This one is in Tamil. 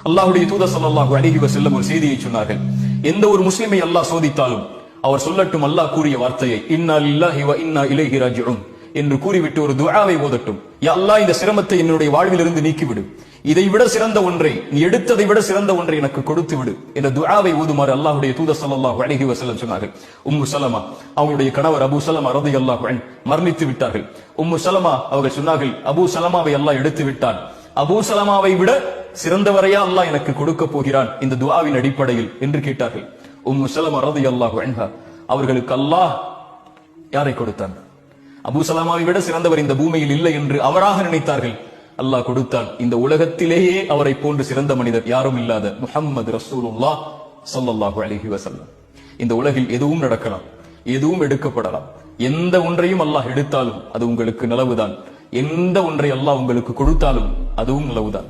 அல்லாஹ்வுடைய தூதர் ஸல்லல்லாஹு அலைஹி வஸல்லம் ஒரு செய்தியை சொன்னார்கள். எந்த ஒரு முஸ்லிமை அல்லாஹ் சோதித்தாலும் அவர் சொல்லட்டும் அல்லாஹ் கூறிய வார்த்தையை, இன்னா லில்லாஹி வ இன்னா இலைஹி ராஜிஊன் என்று கூறிவிட்டு ஒரு துஆவை ஓதட்டும். யா அல்லாஹ், இந்த சிரமத்தை என்னுடைய வாழ்விலிருந்து நீக்கிவிடு, இதை விட சிறந்த ஒன்றை, நீ எடுத்ததை விட சிறந்த ஒன்றை எனக்கு கொடுத்து விடு என்ற துஆவை ஓதுமாறு அல்லாஹ்வுடைய தூதர் ஸல்லல்லாஹு அலைஹி வஸல்லம் சொன்னார்கள். உம்மு சலமா அவங்களுடைய கணவர் அபூ சலமா ரலியல்லாஹு அன்ஹு மரணித்து விட்டார்கள். உம்மு சலமா அவர்கள் சொன்னார்கள், அபூ சலமாவை அல்லாஹ் எடுத்து விட்டான், அபூ சலமாவை விட சிறந்தவரையா அல்லாஹ் எனக்கு கொடுக்க போகிறான் இந்த துஆவின் அடிப்படையில் என்று கேட்டார்கள். உம்மு சலமா ரலியல்லாஹு அன்ஹா அவர்களுக்கு அல்லாஹ் யாரை கொடுத்தான்? அபூ சலமாவை விட சிறந்தவர் இந்த பூமியில் இல்லை என்று அவராக நினைத்தார்கள். அல்லாஹ் கொடுத்தான். இந்த உலகத்திலேயே அவரை போன்று சிறந்த மனிதர் யாரும் இல்லாத முஹம்மது ரசூலுல்லாஹ் ஸல்லல்லாஹு அலைஹி வஸல்லம். இந்த உலகில் எதுவும் நடக்கலாம், எதுவும் எடுக்கப்படலாம். எந்த ஒன்றையும் அல்லாஹ் எடுத்தாலும் அது உங்களுக்கு நலவுதான். எந்த ஒன்றை அல்லாஹ் உங்களுக்கு கொடுத்தாலும் அதுவும் நலவுதான்.